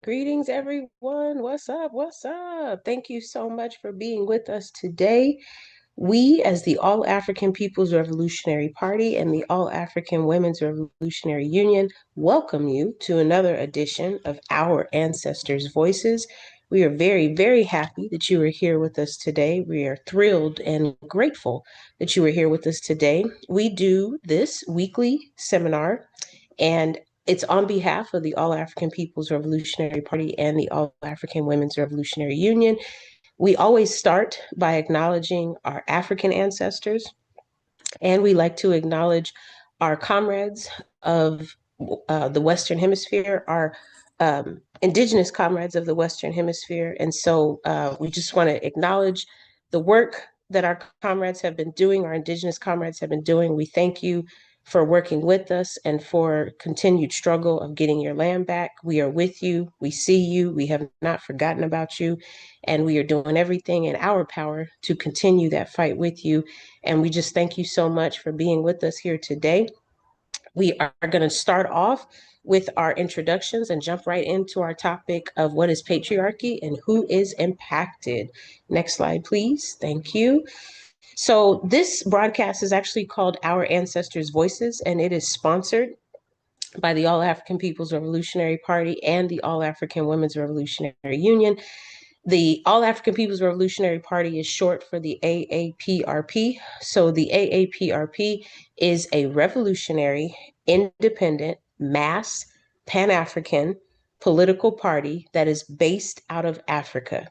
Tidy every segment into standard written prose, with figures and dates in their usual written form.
Greetings, everyone. What's up? What's up? Thank you so much for being with us today. We, as the All African People's Revolutionary Party and the All African Women's Revolutionary Union, welcome you to another edition of Our Ancestors' Voices. We are very, very happy that you are here with us today. We are thrilled and grateful that you are here with us today. We do this weekly seminar, and it's on behalf of the All African People's Revolutionary Party and the All African Women's Revolutionary Union. We always start by acknowledging our African ancestors, and we like to acknowledge our comrades of the Western Hemisphere, our indigenous comrades of the Western Hemisphere. And so we just want to acknowledge the work that our comrades have been doing, our indigenous comrades have been doing. We thank you for working with us and for continued struggle of getting your land back. We are with you. We see you. We have not forgotten about you. And we are doing everything in our power to continue that fight with you. And we just thank you so much for being with us here today. We are going to start off with our introductions and jump right into our topic of what is patriarchy and who is impacted. Next slide, please. Thank you. So this broadcast is actually called Our Ancestors' Voices, and it is sponsored by the All African People's Revolutionary Party and the All African Women's Revolutionary Union. The All African People's Revolutionary Party is short for the AAPRP. So the AAPRP is a revolutionary, independent, mass, Pan-African political party that is based out of Africa.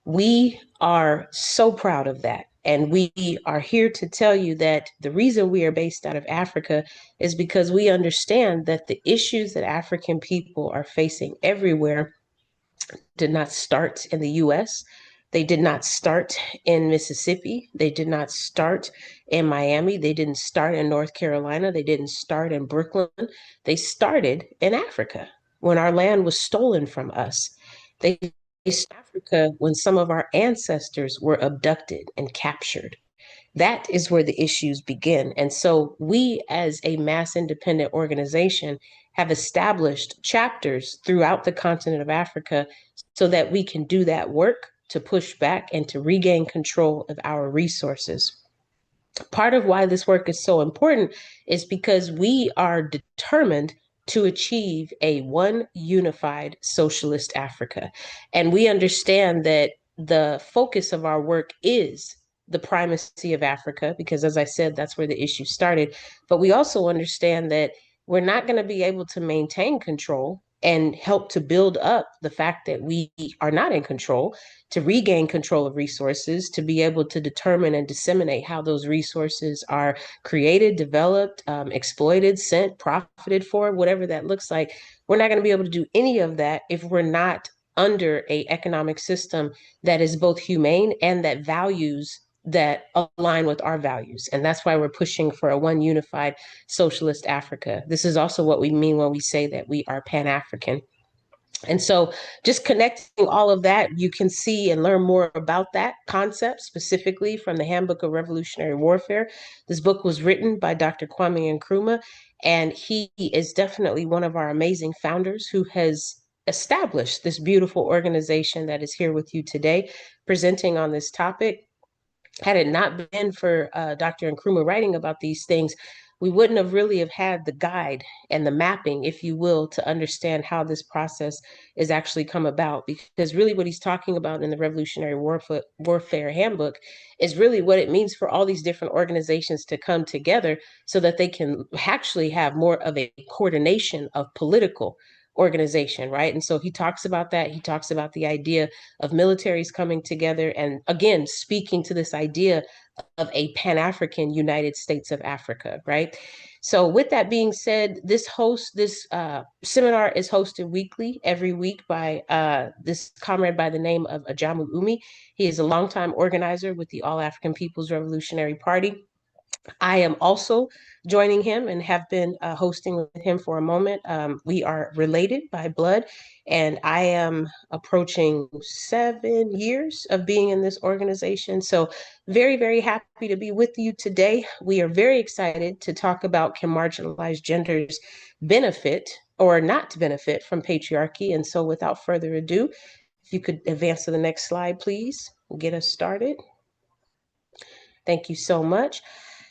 We are so proud of that. And we are here to tell you that the reason we are based out of Africa is because we understand that the issues that African people are facing everywhere did not start in the US. They did not start in Mississippi. They did not start in Miami. They didn't start in North Carolina. They didn't start in Brooklyn. They started in Africa when our land was stolen from us. They started Africa when some of our ancestors were abducted and captured. That is where the issues begin. And so we, as a mass independent organization, have established chapters throughout the continent of Africa so that we can do that work to push back and to regain control of our resources. Part of why this work is so important is because we are determined to achieve a one unified socialist Africa. And we understand that the focus of our work is the primacy of Africa, because as I said, that's where the issue started. But we also understand that we're not going to be able to maintain control and help to build up the fact that we are not in control, to regain control of resources, to be able to determine and disseminate how those resources are created, developed, exploited, sent, profited for, whatever that looks like. We're not going to be able to do any of that if we're not under an economic system that is both humane and that values that align with our values. And that's why we're pushing for a one unified socialist Africa. This is also what we mean when we say that we are Pan-African. And so just connecting all of that, you can see and learn more about that concept specifically from the Handbook of Revolutionary Warfare. This book was written by Dr. Kwame Nkrumah, and he is definitely one of our amazing founders who has established this beautiful organization that is here with you today, presenting on this topic. Had it not been for Dr. Nkrumah writing about these things, we wouldn't have really have had the guide and the mapping, if you will, to understand how this process is actually come about. Because really what he's talking about in the Revolutionary Warfare Handbook is really what it means for all these different organizations to come together so that they can actually have more of a coordination of political organization, right? And so he talks about that. He talks about the idea of militaries coming together and, again, speaking to this idea of a Pan-African United States of Africa, right? So with that being said, this seminar is hosted weekly, every week by this comrade by the name of Ajamu Umi. He is a longtime organizer with the All African People's Revolutionary Party. I am also joining him and have been hosting with him for a moment. We are related by blood, and I am approaching 7 years of being in this organization. So very, very happy to be with you today. We are very excited to talk about can marginalized genders benefit or not to benefit from patriarchy. And so without further ado, if you could advance to the next slide, please, get us started. Thank you so much.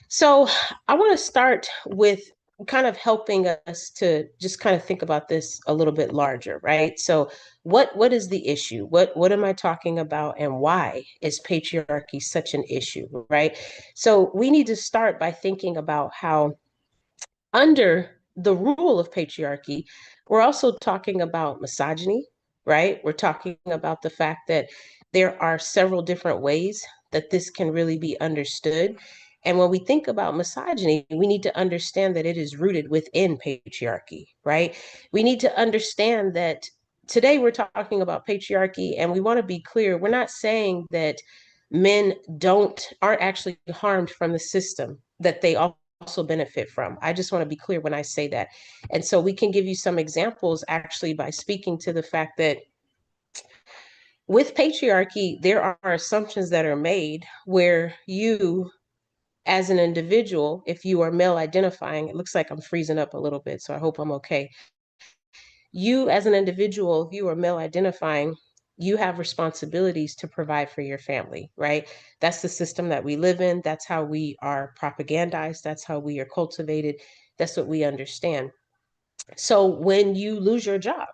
So I want to start with kind of helping us to just kind of think about this a little bit larger, right? So what is the issue? What am I talking about, and why is patriarchy such an issue, right? So we need to start by thinking about how under the rule of patriarchy, we're also talking about misogyny, right? We're talking about the fact that there are several different ways that this can really be understood. And when we think about misogyny, we need to understand that it is rooted within patriarchy, right? We need to understand that today we're talking about patriarchy, and we want to be clear. We're not saying that men aren't actually harmed from the system, that they also benefit from. I just want to be clear when I say that. And so we can give you some examples actually by speaking to the fact that with patriarchy, there are assumptions that are made where you, as an individual, if you are male identifying, it looks like I'm freezing up a little bit, so I hope I'm okay. You, as an individual, if you are male identifying, you have responsibilities to provide for your family, right? That's the system that we live in. That's how we are propagandized. That's how we are cultivated. That's what we understand. So when you lose your job,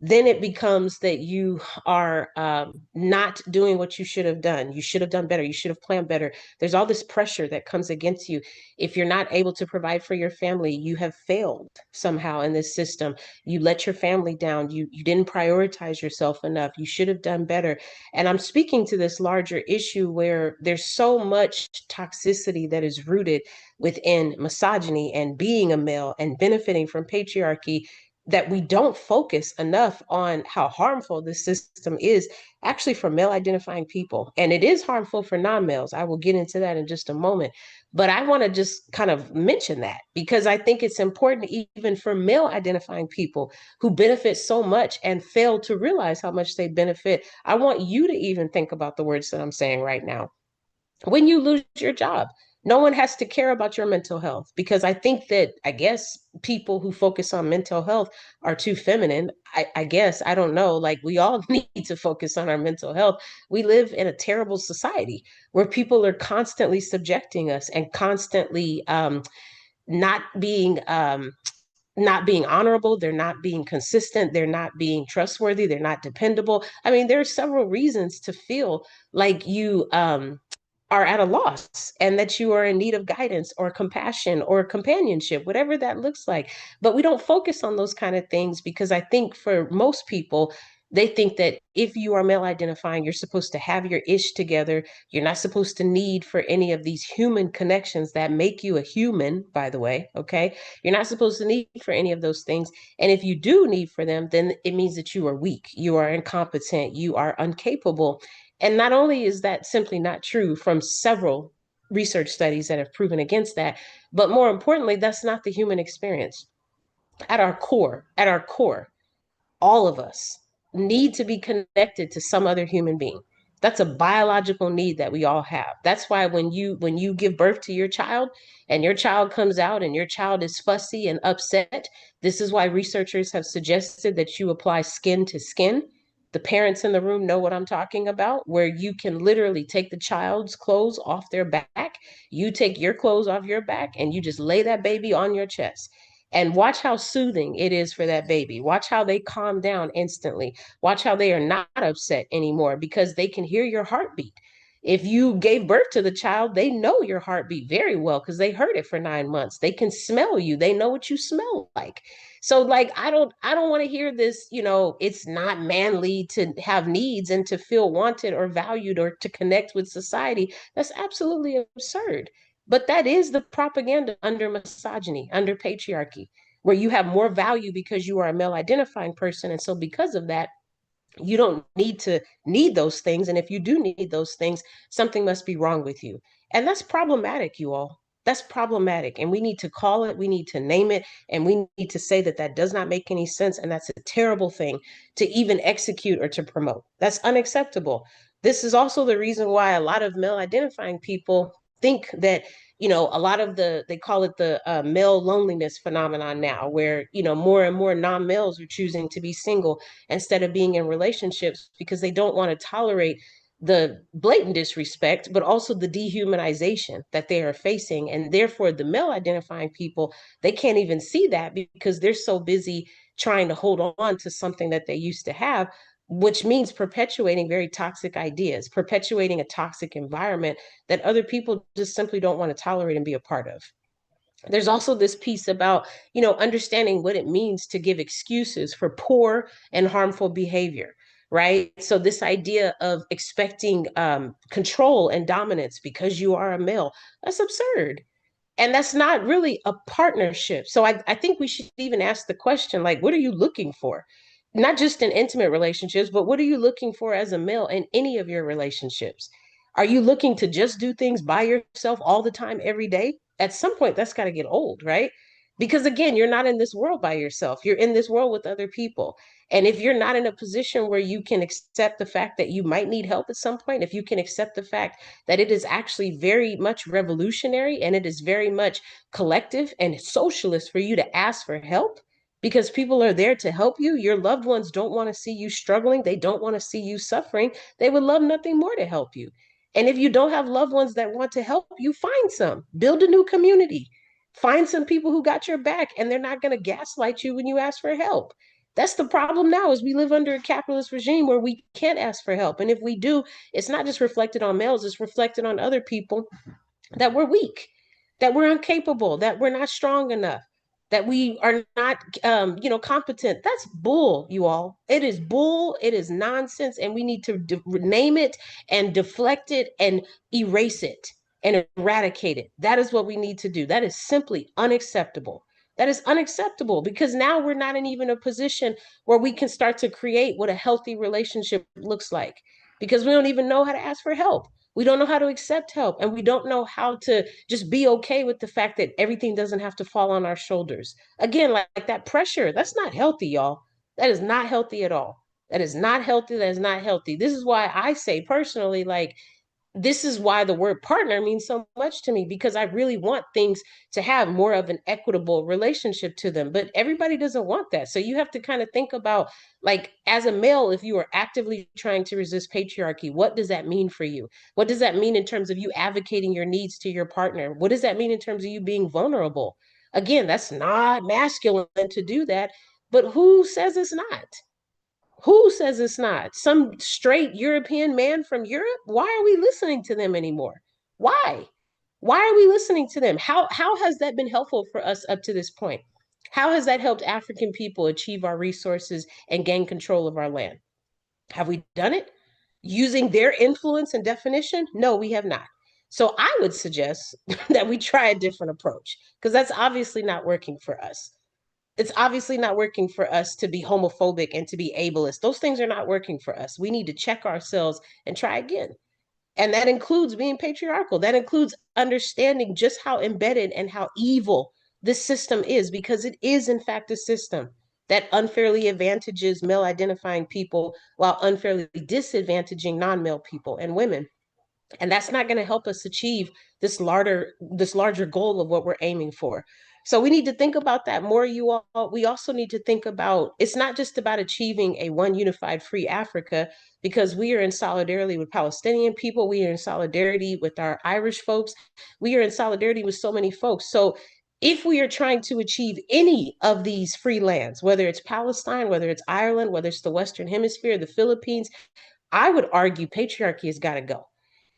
then it becomes that you are not doing what you should have done. You should have done better. You should have planned better. There's all this pressure that comes against you. If you're not able to provide for your family, you have failed somehow in this system. You let your family down. You didn't prioritize yourself enough. You should have done better. And I'm speaking to this larger issue where there's so much toxicity that is rooted within misogyny and being a male and benefiting from patriarchy, that we don't focus enough on how harmful this system is actually for male identifying people. And it is harmful for non-males. I will get into that in just a moment. But I want to just kind of mention that because I think it's important even for male identifying people who benefit so much and fail to realize how much they benefit. I want you to even think about the words that I'm saying right now. When you lose your job, no one has to care about your mental health, because I think that, I guess, people who focus on mental health are too feminine. I guess, I don't know. Like, we all need to focus on our mental health. We live in a terrible society where people are constantly subjecting us and constantly not being not being honorable, they're not being consistent, they're not being trustworthy, they're not dependable. I mean, there are several reasons to feel like you are at a loss and that you are in need of guidance or compassion or companionship, whatever that looks like. But we don't focus on those kind of things because I think for most people, they think that if you are male identifying, you're supposed to have your ish together. You're not supposed to need for any of these human connections that make you a human, by the way. Okay. You're not supposed to need for any of those things. And if you do need for them, then it means that you are weak, you are incompetent, you are incapable. And not only is that simply not true from several research studies that have proven against that, but more importantly, that's not the human experience. At our core, all of us need to be connected to some other human being. That's a biological need that we all have. That's why when you give birth to your child and your child comes out and your child is fussy and upset, this is why researchers have suggested that you apply skin to skin. The parents in the room know what I'm talking about, where you can literally take the child's clothes off their back, you take your clothes off your back, and you just lay that baby on your chest. And watch how soothing it is for that baby. Watch how they calm down instantly. Watch how they are not upset anymore because they can hear your heartbeat. If you gave birth to the child, they know your heartbeat very well because they heard it for 9 months. They can smell you. They know what you smell like. So like I don't want to hear this, it's not manly to have needs and to feel wanted or valued or to connect with society. That's absolutely absurd. But that is the propaganda under misogyny, under patriarchy, where you have more value because you are a male identifying person. And so, because of that, you don't need those things. And if you do need those things, something must be wrong with you. And that's problematic, you all. That's problematic. And we need to call it, we need to name it, and we need to say that that does not make any sense. And that's a terrible thing to even execute or to promote. That's unacceptable. This is also the reason why a lot of male identifying people think that a lot of they call it the male loneliness phenomenon now, where, more and more non-males are choosing to be single instead of being in relationships because they don't want to tolerate the blatant disrespect, but also the dehumanization that they are facing. And therefore, the male identifying people, they can't even see that because they're so busy trying to hold on to something that they used to have, which means perpetuating very toxic ideas, perpetuating a toxic environment that other people just simply don't want to tolerate and be a part of. There's also this piece about, understanding what it means to give excuses for poor and harmful behavior, right? So this idea of expecting control and dominance because you are a male, that's absurd. And that's not really a partnership. So I think we should even ask the question, like, what are you looking for? Not just in intimate relationships, but what are you looking for as a male in any of your relationships? Are you looking to just do things by yourself all the time, every day? At some point, that's got to get old, right? Because again, you're not in this world by yourself. You're in this world with other people. And if you're not in a position where you can accept the fact that you might need help at some point, if you can accept the fact that it is actually very much revolutionary and it is very much collective and socialist for you to ask for help because people are there to help you. Your loved ones don't want to see you struggling. They don't want to see you suffering. They would love nothing more to help you. And if you don't have loved ones that want to help you, find some, build a new community, find some people who got your back and they're not going to gaslight you when you ask for help. That's the problem now is we live under a capitalist regime where we can't ask for help. And if we do, it's not just reflected on males, it's reflected on other people that we're weak, that we're incapable, that we're not strong enough, that we are not, competent. That's bull, you all. It is bull. It is nonsense. And we need to name it and deflect it and erase it and eradicate it. That is what we need to do. That is simply unacceptable. That is unacceptable because now we're not in even a position where we can start to create what a healthy relationship looks like because we don't even know how to ask for help. We don't know how to accept help and we don't know how to just be okay with the fact that everything doesn't have to fall on our shoulders. Again, like that pressure, that's not healthy, y'all. That is not healthy at all. That is not healthy. That is not healthy. This is why I say personally, like, this is why the word partner means so much to me because I really want things to have more of an equitable relationship to them. But everybody doesn't want that. So you have to kind of think about, like, as a male, if you are actively trying to resist patriarchy, what does that mean for you? What does that mean in terms of you advocating your needs to your partner? What does that mean in terms of you being vulnerable? Again, that's not masculine to do that. But who says it's not? Who says it's not? Some straight European man from Europe? Why are we listening to them anymore? Why? Why are we listening to them? How has that been helpful for us up to this point? How has that helped African people achieve our resources and gain control of our land? Have we done it using their influence and definition? No, we have not. So I would suggest that we try a different approach because that's obviously not working for us. It's obviously not working for us to be homophobic and to be ableist. Those things are not working for us. We need to check ourselves and try again. And that includes being patriarchal. That includes understanding just how embedded and how evil this system is, because it is, in fact, a system that unfairly advantages male identifying people while unfairly disadvantaging non male people and women. And that's not going to help us achieve this larger goal of what we're aiming for. So we need to think about that more, you all. We also need to think about, it's not just about achieving a one unified free Africa, because we are in solidarity with Palestinian people, we are in solidarity with our Irish folks, we are in solidarity with so many folks. So if we are trying to achieve any of these free lands, whether it's Palestine, whether it's Ireland, whether it's the Western Hemisphere, the Philippines, I would argue patriarchy has got to go.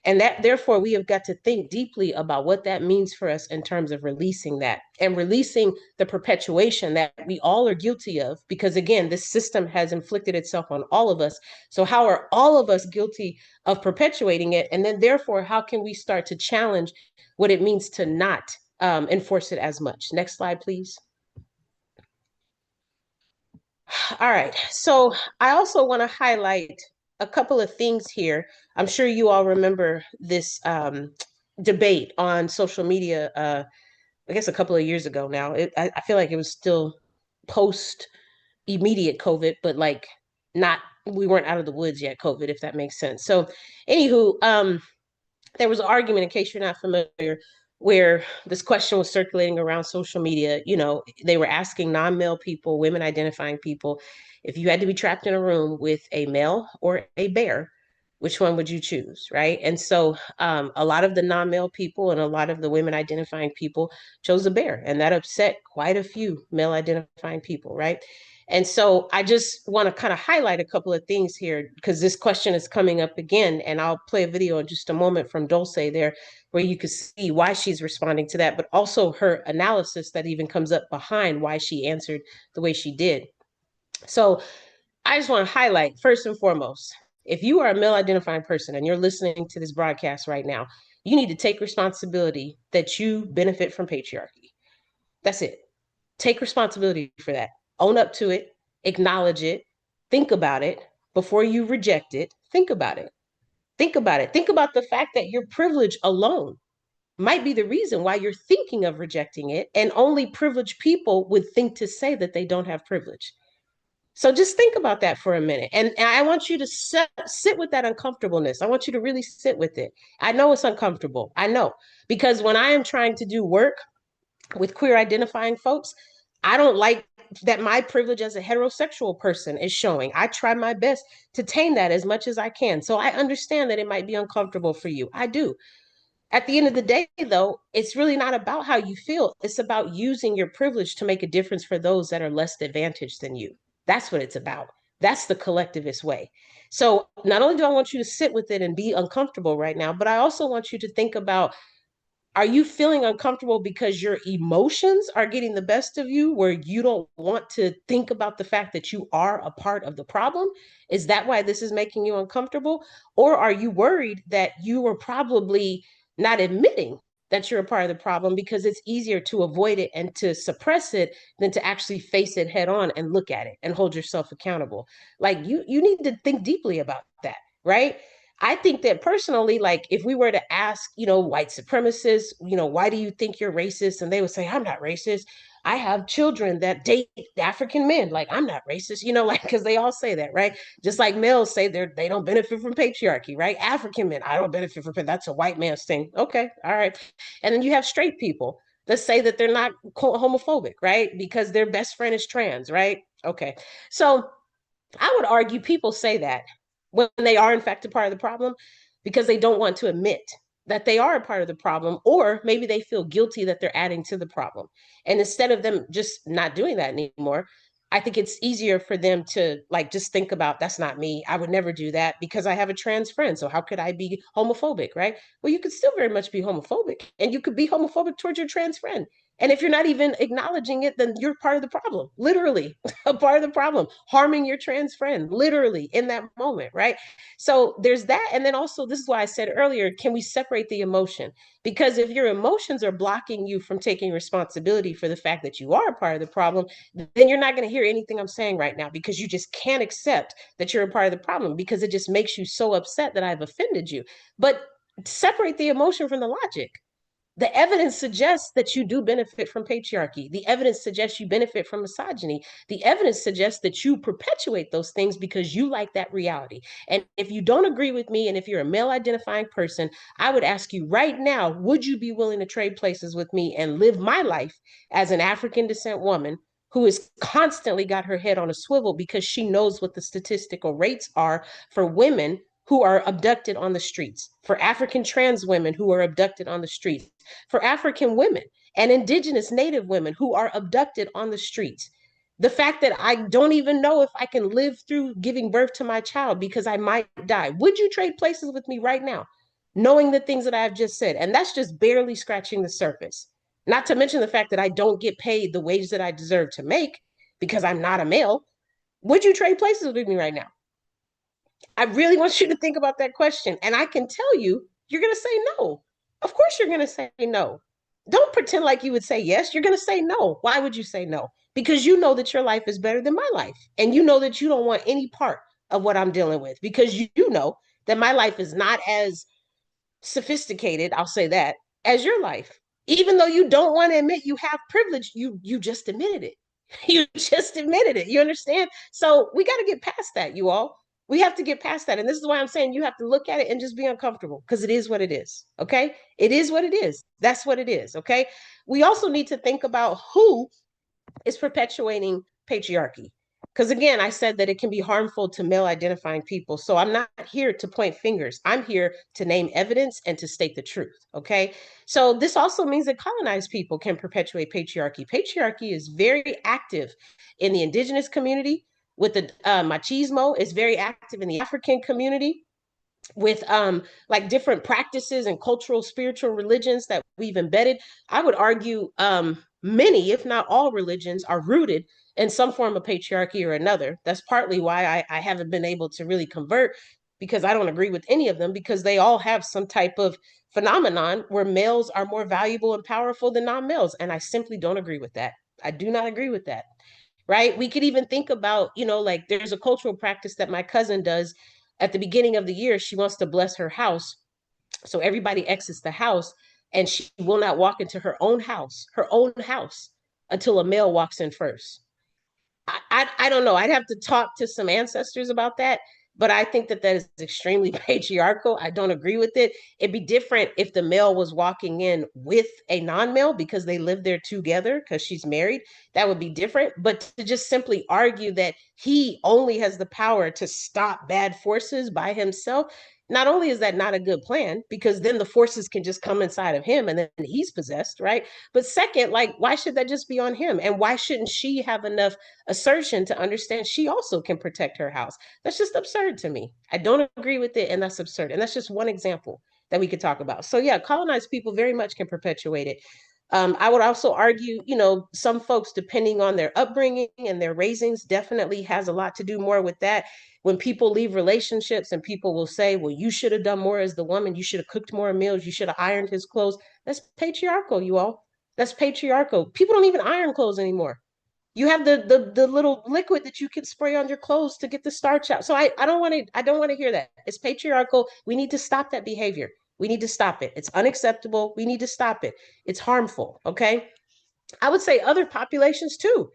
And that therefore we have got to think deeply about what that means for us in terms of releasing that and releasing the perpetuation that we all are guilty of, because again, this system has inflicted itself on all of us. So how are all of us guilty of perpetuating it? And then therefore, how can we start to challenge what it means to not enforce it as much? Next slide, please. All right. So I also want to highlight a couple of things here. I'm sure you all remember this debate on social media, I guess a couple of years ago now. I feel like it was still post immediate COVID, but like not, we weren't out of the woods yet, COVID, if that makes sense. So, anywho, there was an argument, in case you're not familiar, where this question was circulating around social media. They were asking non-male people, women identifying people, if you had to be trapped in a room with a male or a bear, which one would you choose, right? And so a lot of the non-male people and a lot of the women identifying people chose a bear, and that upset quite a few male identifying people, right? And so I just want to kind of highlight a couple of things here because this question is coming up again, and I'll play a video in just a moment from Dulce there where you can see why she's responding to that, but also her analysis that even comes up behind why she answered the way she did. So I just want to highlight first and foremost, if you are a male identifying person and you're listening to this broadcast right now, you need to take responsibility that you benefit from patriarchy. That's it. Take responsibility for that. Own up to it, acknowledge it, think about it before you reject it. Think about it. Think about it. Think about the fact that your privilege alone might be the reason why you're thinking of rejecting it, and only privileged people would think to say that they don't have privilege. So just think about that for a minute. And I want you to sit with that uncomfortableness. I want you to really sit with it. I know it's uncomfortable. I know. Because when I am trying to do work with queer identifying folks, I don't like that my privilege as a heterosexual person is showing. I try my best to tame that as much as I can. So I understand that it might be uncomfortable for you. I do. At the end of the day, though, it's really not about how you feel. It's about using your privilege to make a difference for those that are less advantaged than you. That's what it's about. That's the collectivist way. So not only do I want you to sit with it and be uncomfortable right now, but I also want you to think about, are you feeling uncomfortable because your emotions are getting the best of you, where you don't want to think about the fact that you are a part of the problem? Is that why this is making you uncomfortable? Or are you worried that you are probably not admitting that you're a part of the problem because it's easier to avoid it and to suppress it than to actually face it head on and look at it and hold yourself accountable? Like, you need to think deeply about that, right? I think that personally, like, if we were to ask, white supremacists, why do you think you're racist? And they would say, I'm not racist. I have children that date African men. Like, I'm not racist, like, because they all say that, right? Just like males say they don't benefit from patriarchy, right? African men, I don't benefit from that's a white man's thing. Okay, all right. And then you have straight people that say that they're not homophobic, right? Because their best friend is trans, right? Okay. So I would argue people say that when they are in fact a part of the problem because they don't want to admit that they are a part of the problem, or maybe they feel guilty that they're adding to the problem. And instead of them just not doing that anymore, I think it's easier for them to, like, just think about, that's not me. I would never do that because I have a trans friend. So how could I be homophobic, right? Well, you could still very much be homophobic, and you could be homophobic towards your trans friend. And if you're not even acknowledging it, then you're part of the problem, literally a part of the problem, harming your trans friend, literally in that moment, right? So there's that. And then also, this is why I said earlier, can we separate the emotion? Because if your emotions are blocking you from taking responsibility for the fact that you are a part of the problem, then you're not going to hear anything I'm saying right now, because you just can't accept that you're a part of the problem, because it just makes you so upset that I've offended you. But separate the emotion from the logic. The evidence suggests that you do benefit from patriarchy. The evidence suggests you benefit from misogyny. The evidence suggests that you perpetuate those things because you like that reality. And if you don't agree with me, and if you're a male identifying person, I would ask you right now, would you be willing to trade places with me and live my life as an African descent woman who has constantly got her head on a swivel because she knows what the statistical rates are for women who are abducted on the streets, for African trans women who are abducted on the streets, for African women and indigenous native women who are abducted on the streets? The fact that I don't even know if I can live through giving birth to my child because I might die. Would you trade places with me right now, knowing the things that I've just said? And that's just barely scratching the surface. Not to mention the fact that I don't get paid the wage that I deserve to make because I'm not a male. Would you trade places with me right now? I really want you to think about that question. And I can tell you, you're going to say no. Of course, you're going to say no. Don't pretend like you would say yes. You're going to say no. Why would you say no? Because you know that your life is better than my life. And you know that you don't want any part of what I'm dealing with, because you know that my life is not as sophisticated, I'll say that, as your life. Even though you don't want to admit you have privilege, you just admitted it. You just admitted it. You understand? So we got to get past that, you all. We have to get past that. And this is why I'm saying you have to look at it and just be uncomfortable because it is what it is. Okay. It is what it is. That's what it is. Okay. We also need to think about who is perpetuating patriarchy. Because again, I said that it can be harmful to male identifying people. So I'm not here to point fingers. I'm here to name evidence and to state the truth. Okay. So this also means that colonized people can perpetuate patriarchy. Patriarchy is very active in the indigenous community with the machismo, is very active in the African community with like different practices and cultural spiritual religions that we've embedded. I would argue many if not all religions are rooted in some form of patriarchy or another. That's partly why I haven't been able to really convert, because I don't agree with any of them, because they all have some type of phenomenon where males are more valuable and powerful than non-males, and I simply don't agree with that. I do not agree with that. Right? We could even think about, like there's a cultural practice that my cousin does at the beginning of the year. She wants to bless her house. So everybody exits the house and she will not walk into her own house, until a male walks in first. I don't know. I'd have to talk to some ancestors about that, but I think that that is extremely patriarchal. I don't agree with it. It'd be different if the male was walking in with a non-male because they live there together because she's married. That would be different. But to just simply argue that he only has the power to stop bad forces by himself, not only is that not a good plan, because then the forces can just come inside of him and then he's possessed, right? But second, like, why should that just be on him? And why shouldn't she have enough assertion to understand she also can protect her house? That's just absurd to me. I don't agree with it, and that's absurd. And that's just one example that we could talk about. So yeah, colonized people very much can perpetuate it. I would also argue, some folks, depending on their upbringing and their raisings, definitely has a lot to do more with that. When people leave relationships and people will say, well, you should have done more as the woman, you should have cooked more meals, you should have ironed his clothes. That's patriarchal, you all. That's patriarchal. People don't even iron clothes anymore. You have the little liquid that you can spray on your clothes to get the starch out. So I don't want to hear that. It's patriarchal. We need to stop that behavior. We need to stop it. It's unacceptable. We need to stop it. It's harmful. Okay. I would say other populations too.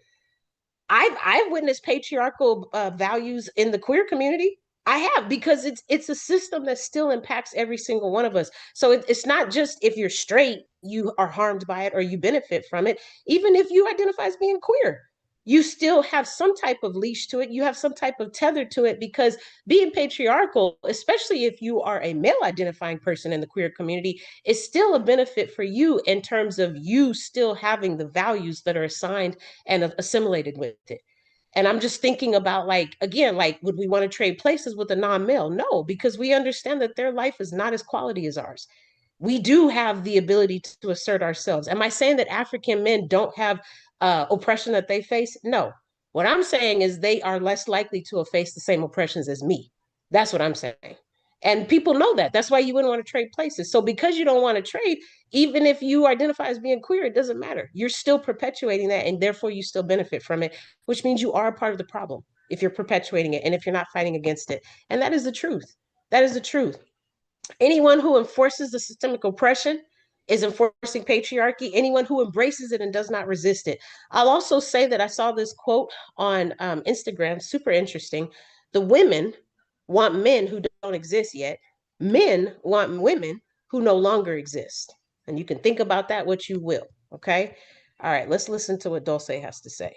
I've witnessed patriarchal values in the queer community. I have, because it's a system that still impacts every single one of us. So it's not just if you're straight you are harmed by it or you benefit from it. Even if you identify as being queer, you still have some type of leash to it. You have some type of tether to it, because being patriarchal, especially if you are a male identifying person in the queer community, is still a benefit for you in terms of you still having the values that are assigned and assimilated with it. And I'm just thinking about, like, again, like, would we want to trade places with a non-male? No, because we understand that their life is not as quality as ours. We do have the ability to assert ourselves. Am I saying that African men don't have oppression that they face? No. What I'm saying is they are less likely to have faced the same oppressions as me. That's what I'm saying. And people know that. That's why you wouldn't want to trade places. So because you don't want to trade, even if you identify as being queer, it doesn't matter. You're still perpetuating that, and therefore you still benefit from it, which means you are a part of the problem if you're perpetuating it and if you're not fighting against it. And that is the truth. That is the truth. Anyone who enforces the systemic oppression is enforcing patriarchy. Anyone who embraces it and does not resist it. I'll also say that I saw this quote on Instagram, super interesting. The women want men who don't exist yet. Men want women who no longer exist. And you can think about that what you will. Okay. All right. Let's listen to what Dulce has to say.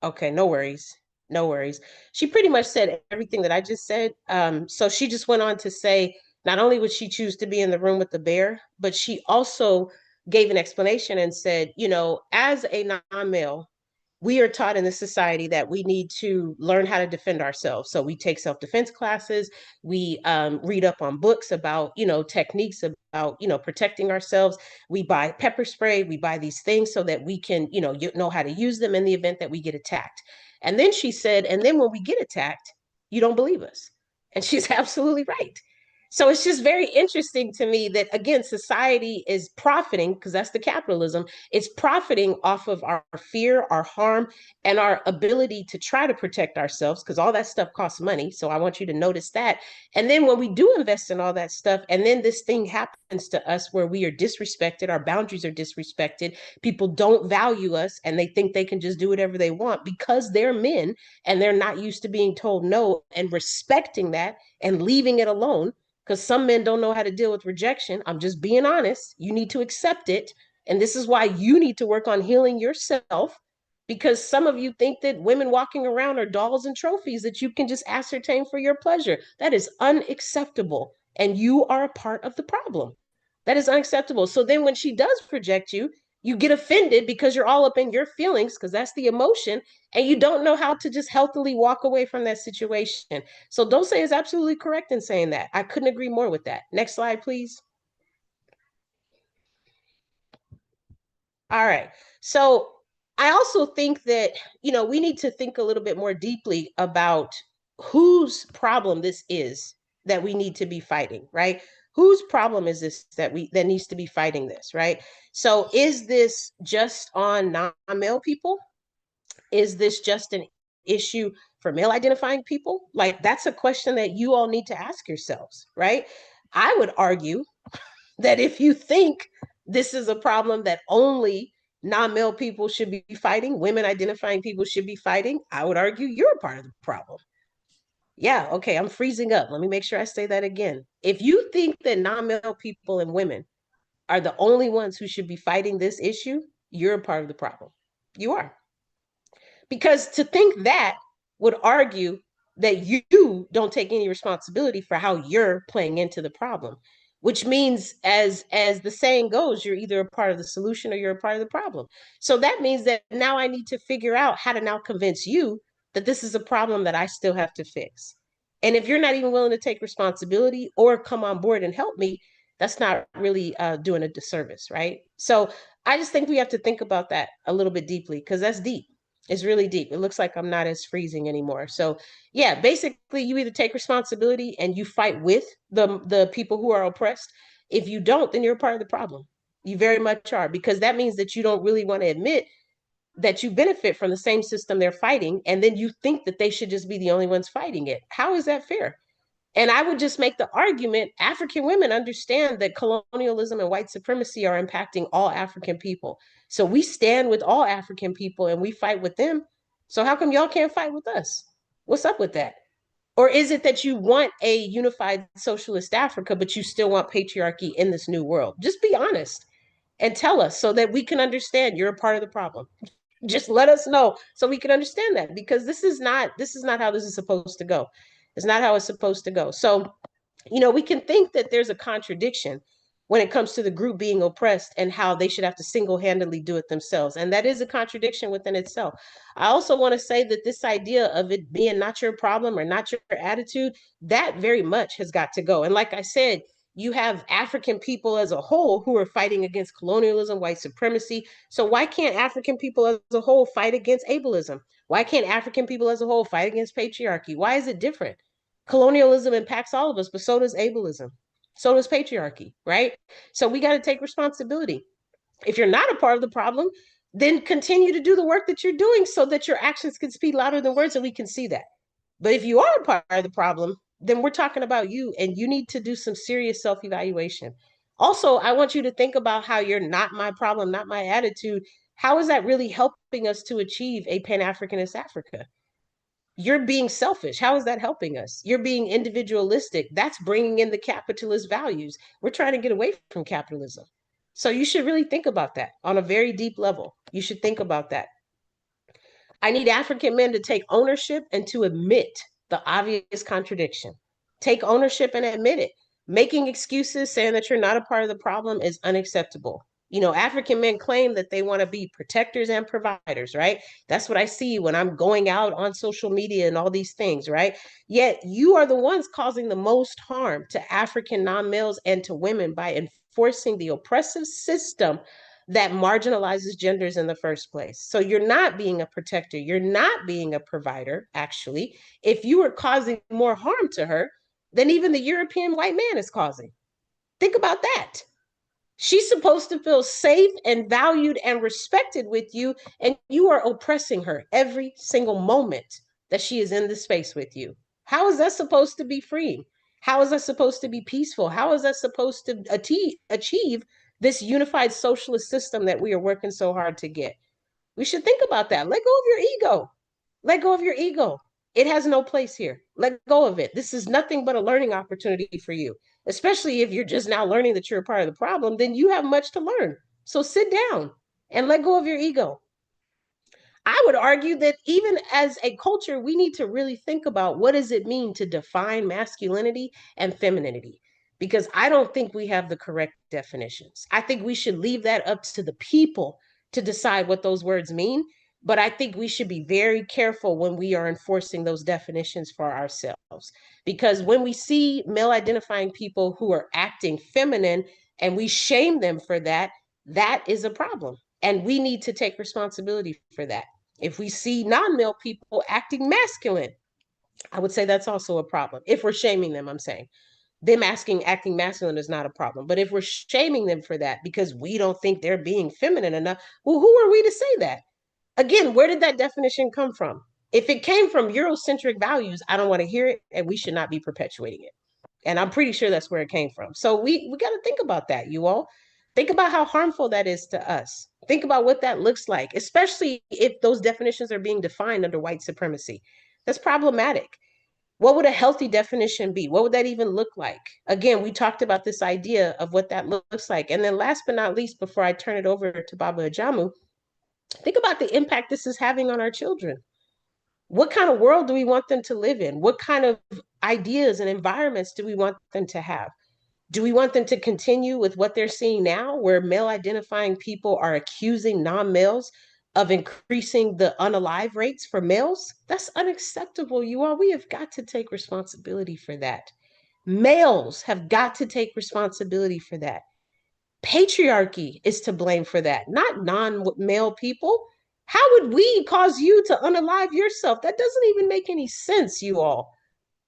Okay, no worries. No worries. She pretty much said everything that I just said. So she just went on to say not only would she choose to be in the room with the bear, but she also gave an explanation and said, as a non-male, we are taught in this society that we need to learn how to defend ourselves. So we take self-defense classes. We read up on books about, techniques about, protecting ourselves. We buy pepper spray. We buy these things so that we can, know how to use them in the event that we get attacked. And then she said, and then when we get attacked, you don't believe us. And she's absolutely right. So it's just very interesting to me that, again, society is profiting, because that's the capitalism, it's profiting off of our fear, our harm, and our ability to try to protect ourselves, because all that stuff costs money. So I want you to notice that. And then when we do invest in all that stuff, and then this thing happens to us where we are disrespected, our boundaries are disrespected, people don't value us, and they think they can just do whatever they want because they're men and they're not used to being told no and respecting that and leaving it alone, because some men don't know how to deal with rejection. I'm just being honest. You need to accept it. And this is why you need to work on healing yourself, because some of you think that women walking around are dolls and trophies that you can just ascertain for your pleasure. That is unacceptable. And you are a part of the problem. That is unacceptable. So then when she does reject you, you get offended because you're all up in your feelings, because that's the emotion, and you don't know how to just healthily walk away from that situation. So don't say is absolutely correct in saying that. I couldn't agree more with that. Next slide, please. All right. So I also think that, we need to think a little bit more deeply about whose problem this is that we need to be fighting, right? Whose problem is this that needs to be fighting this, right? So is this just on non-male people? Is this just an issue for male identifying people? Like, that's a question that you all need to ask yourselves, right? I would argue that if you think this is a problem that only non-male people should be fighting, women identifying people should be fighting, I would argue you're a part of the problem. Yeah, okay, I'm freezing up. Let me make sure I say that again. If you think that non-male people and women are the only ones who should be fighting this issue, you're a part of the problem. You are. Because to think that would argue that you don't take any responsibility for how you're playing into the problem, which means, as the saying goes, you're either a part of the solution or you're a part of the problem. So that means that now I need to figure out how to now convince you that this is a problem that I still have to fix. And if you're not even willing to take responsibility or come on board and help me, that's not really doing a disservice, right? So I just think we have to think about that a little bit deeply, because that's deep. It's really deep. It looks like I'm not as freezing anymore. So yeah, basically you either take responsibility and you fight with the people who are oppressed. If you don't, then you're a part of the problem. You very much are, because that means that you don't really want to admit that you benefit from the same system they're fighting, and then you think that they should just be the only ones fighting it. How is that fair? And I would just make the argument, African women understand that colonialism and white supremacy are impacting all African people. So we stand with all African people and we fight with them. So how come y'all can't fight with us? What's up with that? Or is it that you want a unified socialist Africa, but you still want patriarchy in this new world? Just be honest and tell us so that we can understand you're a part of the problem. Just let us know so we can understand that, because this is not how this is supposed to go. It's not how it's supposed to go. So we can think that there's a contradiction when it comes to the group being oppressed and how they should have to single-handedly do it themselves. And that is a contradiction within itself. I also want to say that this idea of it being not your problem or not your attitude, that very much has got to go. And like I said, you have African people as a whole who are fighting against colonialism, white supremacy. So why can't African people as a whole fight against ableism? Why can't African people as a whole fight against patriarchy? Why is it different? Colonialism impacts all of us, but so does ableism. So does patriarchy, right? So we got to take responsibility. If you're not a part of the problem, then continue to do the work that you're doing so that your actions can speak louder than words and we can see that. But if you are a part of the problem, then we're talking about you, and you need to do some serious self evaluation. Also, I want you to think about how you're not my problem, not my attitude. How is that really helping us to achieve a Pan Africanist Africa? You're being selfish. How is that helping us? You're being individualistic. That's bringing in the capitalist values. We're trying to get away from capitalism. So you should really think about that on a very deep level. You should think about that. I need African men to take ownership and to admit the obvious contradiction. Take ownership and admit it. Making excuses, saying that you're not a part of the problem is unacceptable. African men claim that they want to be protectors and providers, right? That's what I see when I'm going out on social media and all these things, right? Yet you are the ones causing the most harm to African non-males and to women by enforcing the oppressive system that marginalizes genders in the first place. So you're not being a protector. You're not being a provider, actually. If you were causing more harm to her, than even the European white man is causing. Think about that. She's supposed to feel safe and valued and respected with you, and you are oppressing her every single moment that she is in the space with you. How is that supposed to be freeing? How is that supposed to be peaceful? How is that supposed to achieve this unified socialist system that we are working so hard to get? We should think about that. Let go of your ego. Let go of your ego. It has no place here. Let go of it. This is nothing but a learning opportunity for you, especially if you're just now learning that you're a part of the problem, then you have much to learn. So sit down and let go of your ego. I would argue that even as a culture, we need to really think about what does it mean to define masculinity and femininity, because I don't think we have the correct definitions. I think we should leave that up to the people to decide what those words mean. But I think we should be very careful when we are enforcing those definitions for ourselves. Because when we see male identifying people who are acting feminine and we shame them for that, that is a problem. And we need to take responsibility for that. If we see non-male people acting masculine, I would say that's also a problem. If we're shaming them, I'm saying them acting masculine is not a problem. But if we're shaming them for that because we don't think they're being feminine enough, well, who are we to say that? Again, where did that definition come from? If it came from Eurocentric values, I don't want to hear it, and we should not be perpetuating it. And I'm pretty sure that's where it came from. So we got to think about that, you all. Think about how harmful that is to us. Think about what that looks like, especially if those definitions are being defined under white supremacy. That's problematic. What would a healthy definition be? What would that even look like? Again, we talked about this idea of what that looks like. And then last but not least, before I turn it over to Baba Ajamu, think about the impact this is having on our children. What kind of world do we want them to live in? What kind of ideas and environments do we want them to have? Do we want them to continue with what they're seeing now, where male identifying people are accusing non males of increasing the unalive rates for males? That's unacceptable, you all. We have got to take responsibility for that. Males have got to take responsibility for that. Patriarchy is to blame for that, not non male people. How would we cause you to unalive yourself? That doesn't even make any sense, you all.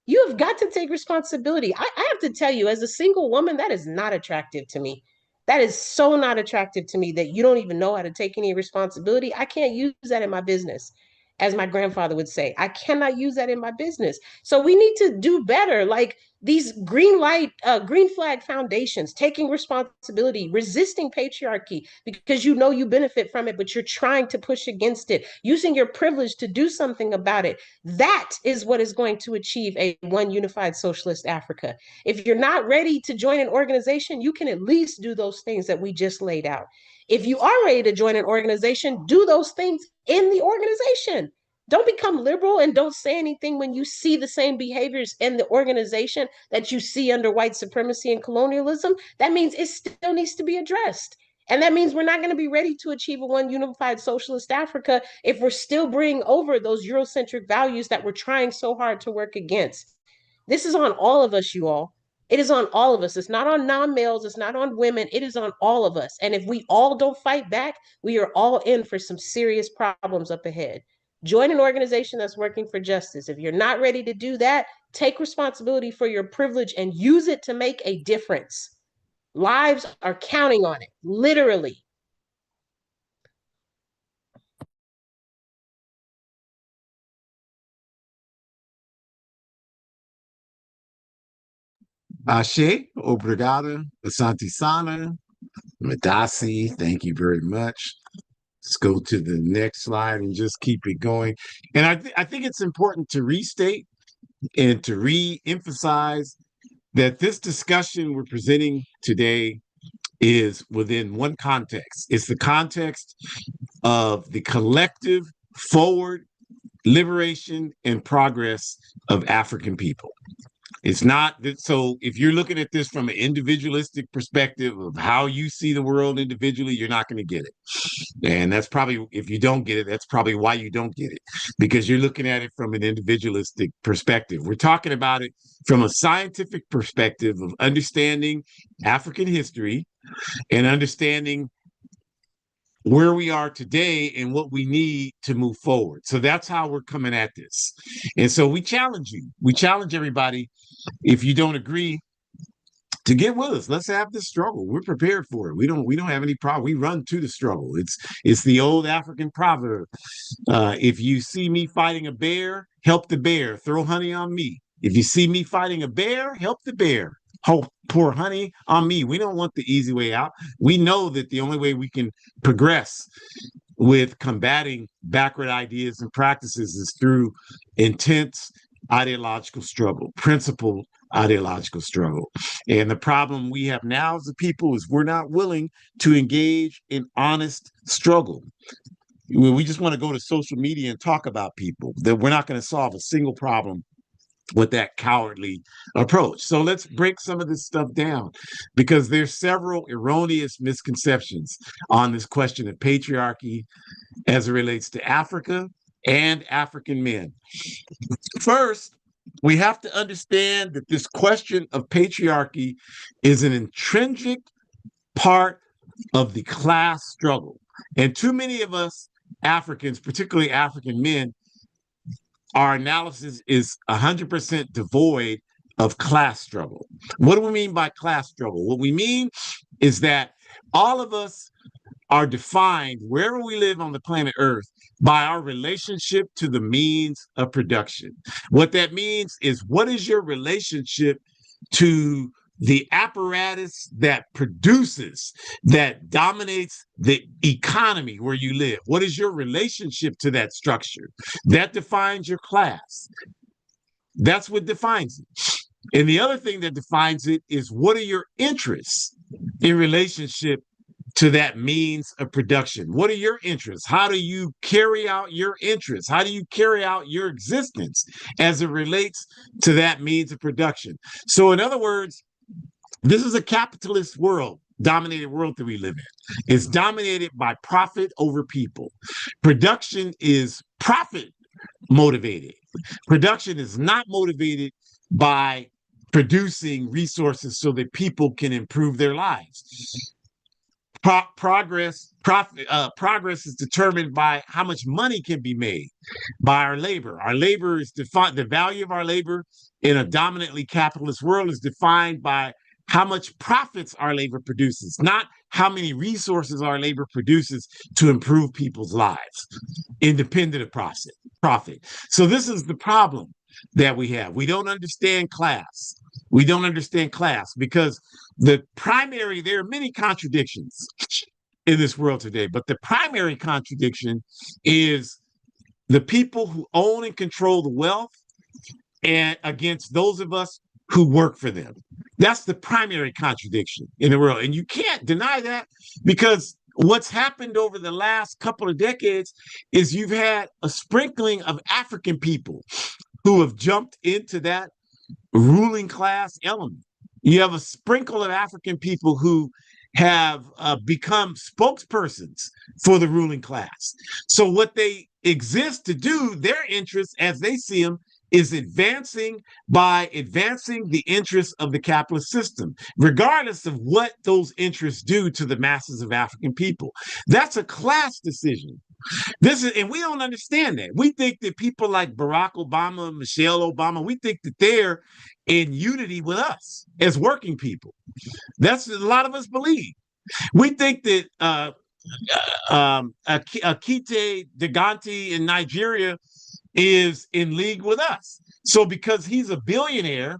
You have got to take responsibility. I have to tell you, as a single woman, that is not attractive to me. That is so not attractive to me that you don't even know how to take any responsibility. I can't use that in my business, as my grandfather would say. I cannot use that in my business. So we need to do better. Like these green flag foundations, taking responsibility, resisting patriarchy because you know you benefit from it, but you're trying to push against it, using your privilege to do something about it. That is what is going to achieve a one unified socialist Africa. If you're not ready to join an organization, you can at least do those things that we just laid out. If you are ready to join an organization, do those things in the organization. Don't become liberal and don't say anything when you see the same behaviors in the organization that you see under white supremacy and colonialism. That means it still needs to be addressed. And that means we're not going to be ready to achieve a one unified socialist Africa if we're still bringing over those Eurocentric values that we're trying so hard to work against. This is on all of us, you all. It is on all of us. It's not on non males. It's not on women. It is on all of us. And if we all don't fight back, we are all in for some serious problems up ahead. Join an organization that's working for justice. If you're not ready to do that, take responsibility for your privilege and use it to make a difference. Lives are counting on it, literally. Ashe, obrigado, asante sana, madasi, thank you very much. Let's go to the next slide and just keep it going. And I think it's important to restate and to re-emphasize that this discussion we're presenting today is within one context. It's the context of the collective forward liberation and progress of African people. It's not that, so if you're looking at this from an individualistic perspective of how you see the world individually, you're not going to get it. And that's probably, if you don't get it, that's probably why you don't get it, because you're looking at it from an individualistic perspective. We're talking about it from a scientific perspective of understanding African history and understanding where we are today and what we need to move forward. So that's how we're coming at this. And so we challenge you. We challenge everybody. If you don't agree, to get with us. Let's have this struggle. We're prepared for it. We don't have any problem. We run to the struggle. It's the old African proverb. If you see me fighting a bear, help the bear. Throw honey on me. If you see me fighting a bear, help the bear. Pour honey on me. We don't want the easy way out. We know that the only way we can progress with combating backward ideas and practices is through intense ideological struggle, principled ideological struggle. And the problem we have now as a people is we're not willing to engage in honest struggle. We just want to go to social media and talk about people, that we're not going to solve a single problem with that cowardly approach. So let's break some of this stuff down, because there's several erroneous misconceptions on this question of patriarchy as it relates to Africa and African men. First, we have to understand that this question of patriarchy is an intrinsic part of the class struggle. And too many of us Africans, particularly African men, our analysis is 100% devoid of class struggle. What do we mean by class struggle? What we mean is that all of us are defined, wherever we live on the planet Earth, by our relationship to the means of production. What that means is, what is your relationship to the apparatus that produces, that dominates the economy where you live? What is your relationship to that structure? That defines your class. That's what defines it. And the other thing that defines it is, what are your interests in relationship to that means of production? What are your interests? How do you carry out your interests? How do you carry out your existence as it relates to that means of production? So, in other words, this is a capitalist world, dominated world that we live in. It's dominated by profit over people. Production is profit motivated. Production is not motivated by producing resources so that people can improve their lives. Progress is determined by how much money can be made by our labor. Our labor is defined, the value of our labor in a dominantly capitalist world is defined by how much profits our labor produces, not how many resources our labor produces to improve people's lives, independent of profit. So this is the problem that we have. We don't understand class. We don't understand class because there are many contradictions in this world today, but the primary contradiction is the people who own and control the wealth and against those of us who work for them. That's the primary contradiction in the world. And you can't deny that, because what's happened over the last couple of decades is you've had a sprinkling of African people who have jumped into that ruling class element. You have a sprinkle of African people who have become spokespersons for the ruling class. So what they exist to do, their interests as they see them, is advancing the interests of the capitalist system, regardless of what those interests do to the masses of African people. That's a class decision. And we don't understand that. We think that people like Barack Obama, Michelle Obama, we think that they're in unity with us as working people. That's what a lot of us believe. We think that Akite Daganti in Nigeria is in league with us. So because he's a billionaire,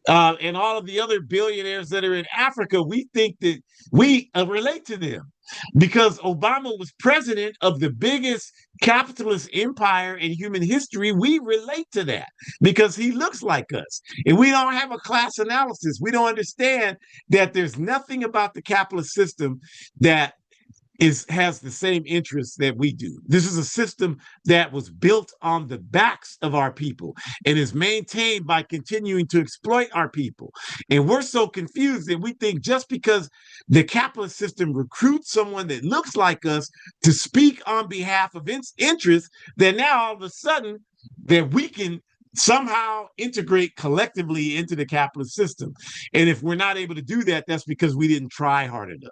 and all of the other billionaires that are in Africa, we think that we relate to them. Because Obama was president of the biggest capitalist empire in human history, we relate to that because he looks like us. And we don't have a class analysis. We don't understand that there's nothing about the capitalist system that has the same interests that we do. This is a system that was built on the backs of our people and is maintained by continuing to exploit our people. And we're so confused that we think just because the capitalist system recruits someone that looks like us to speak on behalf of its interests, that now all of a sudden that we can somehow integrate collectively into the capitalist system. And if we're not able to do that, that's because we didn't try hard enough.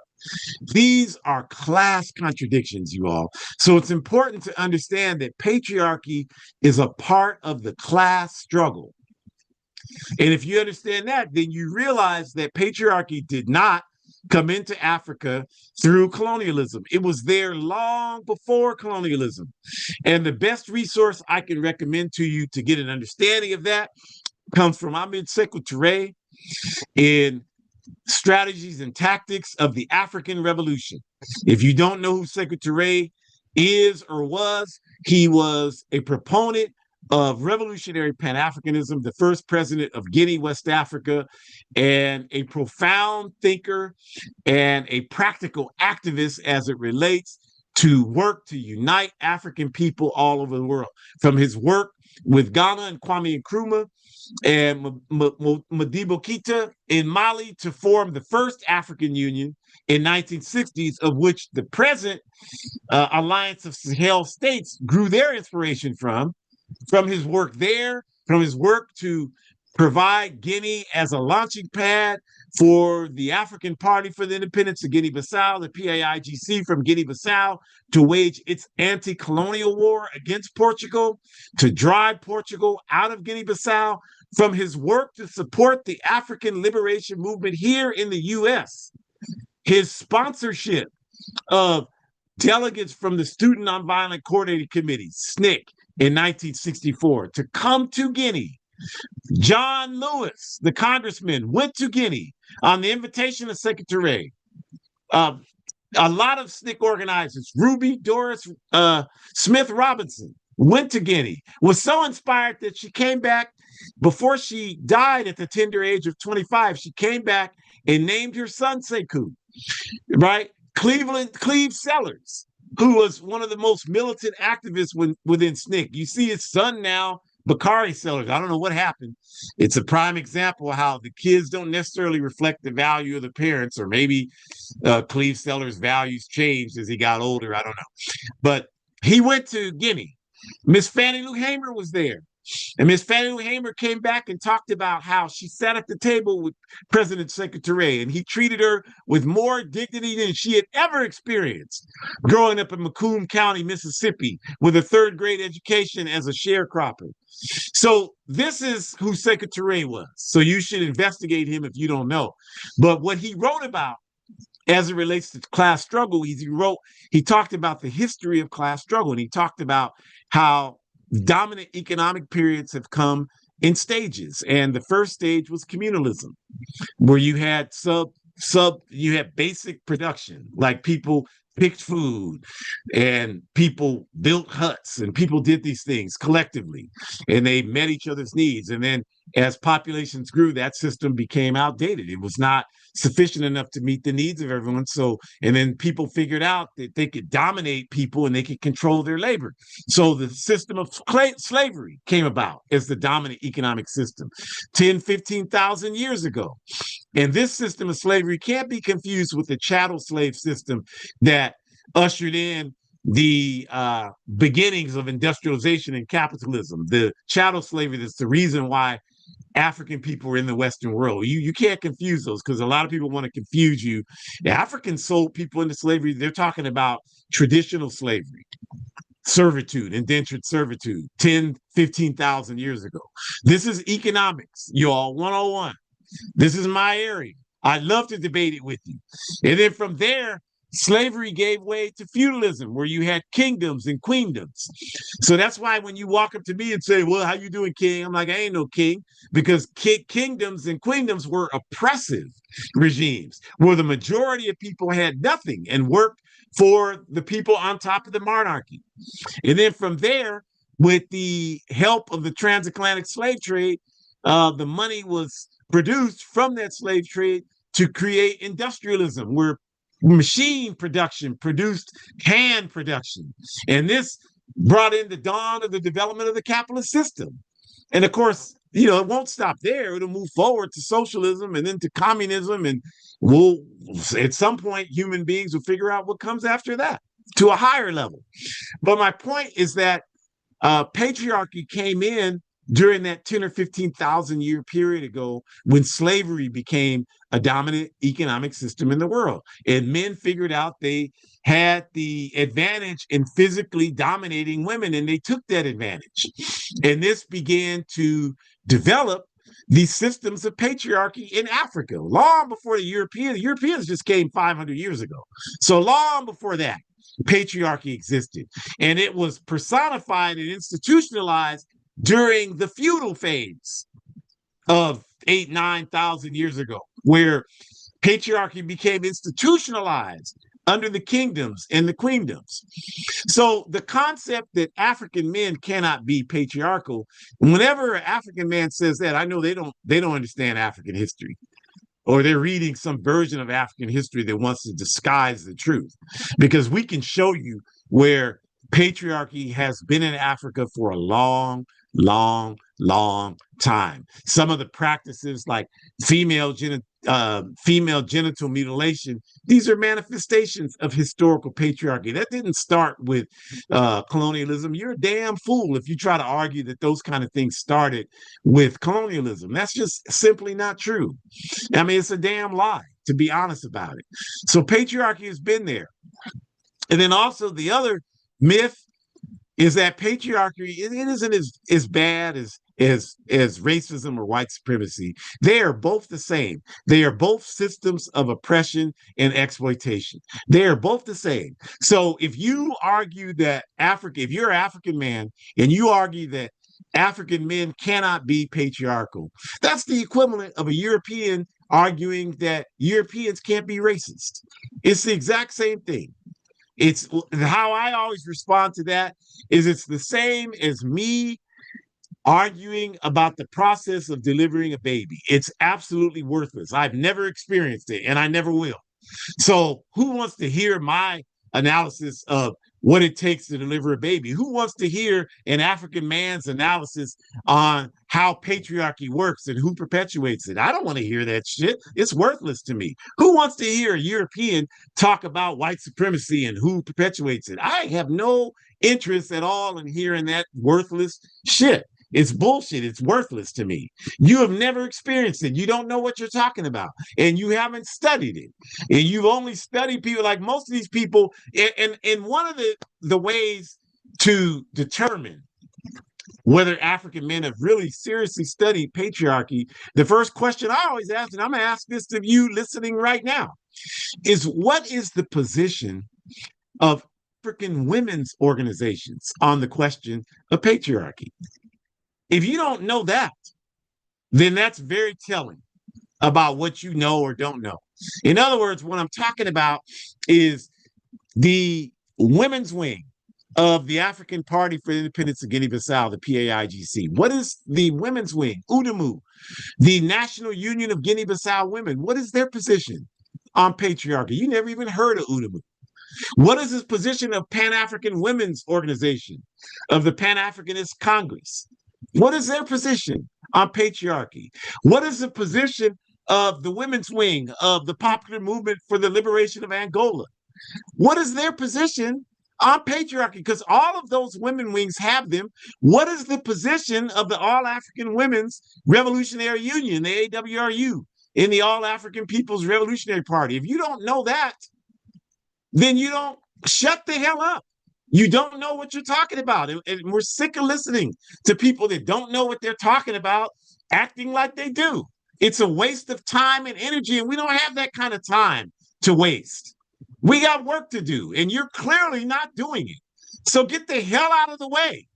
These are class contradictions, you all. So it's important to understand that patriarchy is a part of the class struggle. And if you understand that, then you realize that patriarchy did not come into Africa through colonialism. It was there long before colonialism. And the best resource I can recommend to you to get an understanding of that comes from Ancestor in Strategies and Tactics of the African Revolution. If you don't know who Secretary is or was, he was a proponent of revolutionary Pan-Africanism, the first president of Guinea, West Africa, and a profound thinker and a practical activist as it relates to work to unite African people all over the world. From his work with Ghana and Kwame Nkrumah and Modibo Keita in Mali to form the first African Union in 1960s, of which the present Alliance of Sahel States grew their inspiration from his work there, from his work to provide Guinea as a launching pad for the African Party for the Independence of Guinea-Bissau, the PAIGC from Guinea-Bissau, to wage its anti-colonial war against Portugal, to drive Portugal out of Guinea-Bissau, from his work to support the African liberation movement here in the U.S., his sponsorship of delegates from the Student Nonviolent Coordinating Committee, SNCC, in 1964 to come to Guinea. John Lewis, the congressman, went to Guinea on the invitation of Secretary. A lot of SNCC organizers, Ruby Doris Smith Robinson, went to Guinea, was so inspired that she came back before she died at the tender age of 25. She came back and named her son Sekou, right? Cleve Sellers, who was one of the most militant activists within SNCC. You see his son now, Bakari Sellers. I don't know what happened. It's a prime example of how the kids don't necessarily reflect the value of the parents, or maybe Cleve Sellers' values changed as he got older. I don't know. But he went to Guinea. Miss Fannie Lou Hamer was there. And Miss Fannie Lou Hamer came back and talked about how she sat at the table with President Secretary, and he treated her with more dignity than she had ever experienced growing up in Macomb County, Mississippi, with a third grade education as a sharecropper. So this is who Secretary was. So you should investigate him if you don't know. But what he wrote about as it relates to class struggle, he talked about the history of class struggle, and he talked about how dominant economic periods have come in stages. And the first stage was communalism, where you had you had basic production, like people picked food and people built huts and people did these things collectively and they met each other's needs. And then as populations grew, that system became outdated. It was not sufficient enough to meet the needs of everyone. So, and then people figured out that they could dominate people and they could control their labor. So the system of slavery came about as the dominant economic system 10, 15,000 years ago. And this system of slavery can't be confused with the chattel slave system that ushered in the beginnings of industrialization and capitalism. The chattel slavery that's the reason why African people were in the Western world. You can't confuse those, because a lot of people want to confuse you. The Africans sold people into slavery. They're talking about traditional slavery, servitude, indentured servitude, 10, 15,000 years ago. This is economics, y'all, 101. This is my area. I'd love to debate it with you. And then from there, slavery gave way to feudalism, where you had kingdoms and queendoms. So that's why when you walk up to me and say, well, how you doing, king? I'm like, I ain't no king, because kingdoms and queendoms were oppressive regimes where the majority of people had nothing and worked for the people on top of the monarchy. And then from there, with the help of the transatlantic slave trade, the money was produced from that slave trade to create industrialism, where machine production produced hand production. And this brought in the dawn of the development of the capitalist system. And of course, it won't stop there. It'll move forward to socialism and then to communism. And at some point, human beings will figure out what comes after that to a higher level. But my point is that patriarchy came in during that 10 or 15,000 year period ago when slavery became a dominant economic system in the world. And men figured out they had the advantage in physically dominating women, and they took that advantage. And this began to develop these systems of patriarchy in Africa long before the Europeans just came 500 years ago. So long before that, patriarchy existed. And it was personified and institutionalized during the feudal phase of 9,000 years ago, where patriarchy became institutionalized under the kingdoms and the queendoms. So the concept that African men cannot be patriarchal, whenever an African man says that, I know they don't understand African history, or they're reading some version of African history that wants to disguise the truth. Because we can show you where patriarchy has been in Africa for a long, long time. Some of the practices like female genital mutilation, these are manifestations of historical patriarchy. That didn't start with colonialism. You're a damn fool if you try to argue that those kind of things started with colonialism. That's just simply not true. I mean, it's a damn lie, to be honest about it. So patriarchy has been there. And then also the other myth is that patriarchy, it isn't as bad as racism or white supremacy. They are both the same. They are both systems of oppression and exploitation. They are both the same. So if you argue that if you're an African man and you argue that African men cannot be patriarchal, that's the equivalent of a European arguing that Europeans can't be racist. It's the exact same thing. It's how I always respond to that is it's the same as me arguing about the process of delivering a baby. It's absolutely worthless. I've never experienced it and I never will. So who wants to hear my analysis of what it takes to deliver a baby? Who wants to hear an African man's analysis on how patriarchy works and who perpetuates it? I don't want to hear that shit. It's worthless to me. Who wants to hear a European talk about white supremacy and who perpetuates it? I have no interest at all in hearing that worthless shit. It's bullshit. It's worthless to me. You have never experienced it. You don't know what you're talking about, and you haven't studied it. And you've only studied people like most of these people. And one of the ways to determine whether African men have really seriously studied patriarchy, the first question I always ask, and I'm going to ask this to you listening right now, is what is the position of African women's organizations on the question of patriarchy? If you don't know that, then that's very telling about what you know or don't know. In other words, what I'm talking about is the women's wing of the African Party for the Independence of Guinea-Bissau, the PAIGC. What is the women's wing? UDEMU, the National Union of Guinea-Bissau Women. What is their position on patriarchy? You never even heard of UDEMU. What is his position of Pan-African Women's Organization, of the Pan-Africanist Congress? What is their position on patriarchy? What is the position of the women's wing of the Popular Movement for the Liberation of Angola? What is their position on patriarchy? Because all of those women wings have them. What is the position of the All African Women's Revolutionary Union, the AWRU, in the All African People's Revolutionary Party? If you don't know that, then you don't shut the hell up. You don't know what you're talking about. And we're sick of listening to people that don't know what they're talking about, acting like they do. It's a waste of time and energy, and we don't have that kind of time to waste. We got work to do, and you're clearly not doing it. So get the hell out of the way.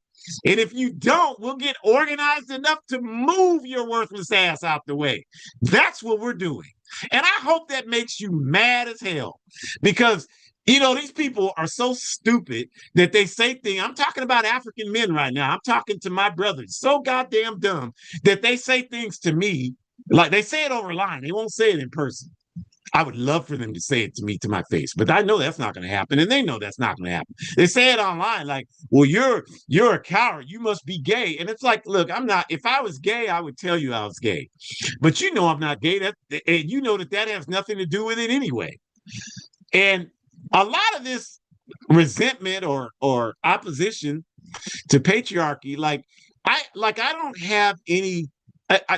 And if you don't, we'll get organized enough to move your worthless ass out the way. That's what we're doing. And I hope that makes you mad as hell, because these people are so stupid that they say things. I'm talking about African men right now. I'm talking to my brothers. So goddamn dumb that they say things to me, like they say it over line. They won't say it in person. I would love for them to say it to me to my face, but I know that's not going to happen, and they know that's not going to happen. They say it online, like, "Well, you're a coward. You must be gay." And it's like, look, I'm not. If I was gay, I would tell you I was gay, but you know I'm not gay. And you know that has nothing to do with it anyway. And a lot of this resentment or opposition to patriarchy, like I don't have any.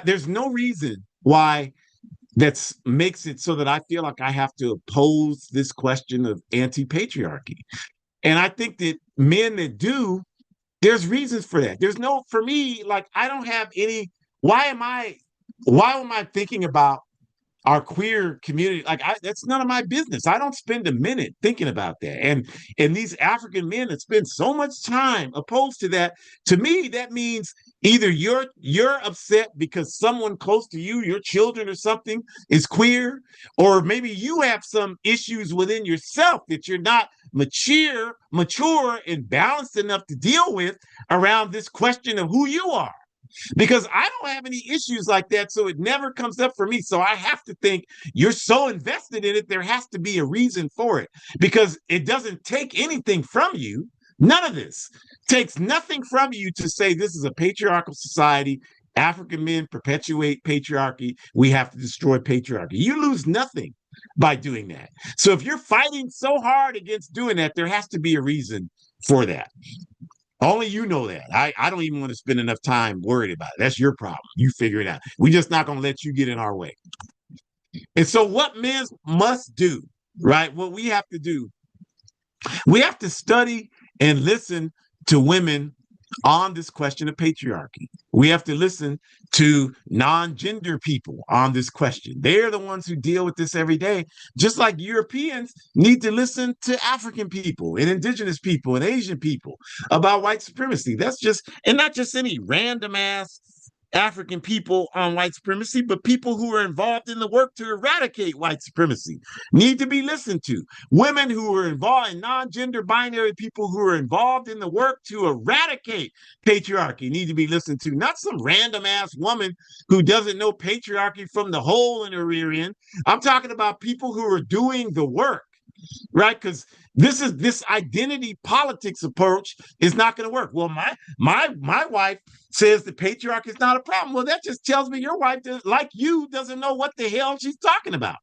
There's no reason why that makes it so that I feel like I have to oppose this question of anti-patriarchy. And I think that men that do, there's reasons for that. There's no, for me, like I don't have any. Why am I? Why am I thinking about our queer community? Like that's none of my business. I don't spend a minute thinking about that. And these African men that spend so much time opposed to that, to me that means either you're upset because someone close to you, your children or something, is queer, or maybe you have some issues within yourself that you're not mature and balanced enough to deal with around this question of who you are, because I don't have any issues like that. So it never comes up for me. So I have to think you're so invested in it, there has to be a reason for it, because it doesn't take anything from you. None of this takes nothing from you to say this is a patriarchal society. African men perpetuate patriarchy. We have to destroy patriarchy. You lose nothing by doing that. So if you're fighting so hard against doing that, there has to be a reason for that. Only you know that. I don't even want to spend enough time worried about it. That's your problem. You figure it out. We're just not going to let you get in our way. And so, what men must do, right? What we have to do, we have to study and listen to women on this question of patriarchy. We have to listen to non-gender people on this question. They're the ones who deal with this every day, just like Europeans need to listen to African people and indigenous people and Asian people about white supremacy. That's just, and not just any random ass African people on white supremacy, but people who are involved in the work to eradicate white supremacy need to be listened to. Women who are involved in non-gender binary people who are involved in the work to eradicate patriarchy need to be listened to. Not some random ass woman who doesn't know patriarchy from the hole in her rear end. I'm talking about people who are doing the work, right? Because this identity politics approach is not going to work. Well, my wife says the patriarchy is not a problem. Well, that just tells me your wife, like you, doesn't know what the hell she's talking about.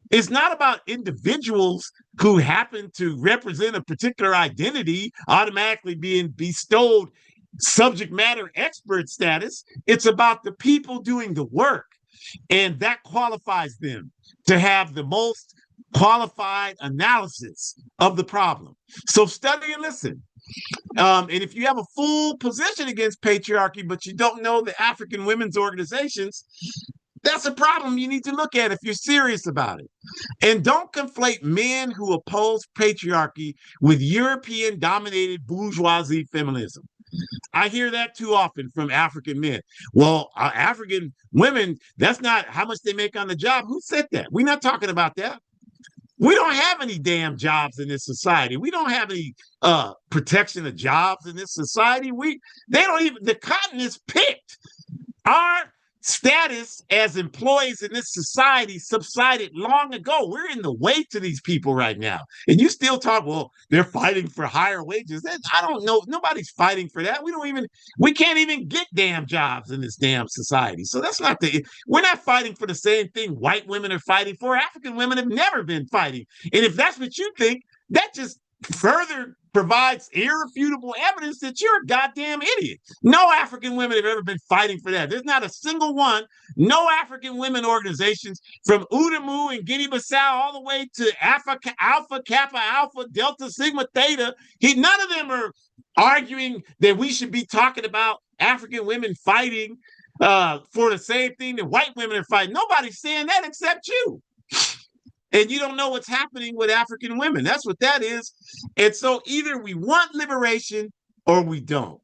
It's not about individuals who happen to represent a particular identity automatically being bestowed subject matter expert status. It's about the people doing the work, and that qualifies them to have the most qualified analysis of the problem. So study and listen. And if you have a full position against patriarchy, but you don't know the African women's organizations, that's a problem you need to look at if you're serious about it. And don't conflate men who oppose patriarchy with European dominated bourgeoisie feminism. I hear that too often from African men. Well, African women, that's not how much they make on the job. Who said that? We're not talking about that. We don't have any damn jobs in this society. We don't have any protection of jobs in this society. They don't even, the cotton is picked. Our status as employees in this society subsided long ago. We're in the way to these people right now. And you still talk, well, they're fighting for higher wages. I don't know. Nobody's fighting for that. We can't even get damn jobs in this damn society. So we're not fighting for the same thing white women are fighting for. African women have never been fighting. And if that's what you think, that just further provides irrefutable evidence that you're a goddamn idiot. No African women have ever been fighting for that. There's not a single one. No African women organizations from Udamu and Guinea-Bissau all the way to Alpha, Kappa, Alpha, Delta, Sigma, Theta. None of them are arguing that we should be talking about African women fighting for the same thing that white women are fighting. Nobody's saying that except you. And you don't know what's happening with African women. That's what that is. And so either we want liberation or we don't.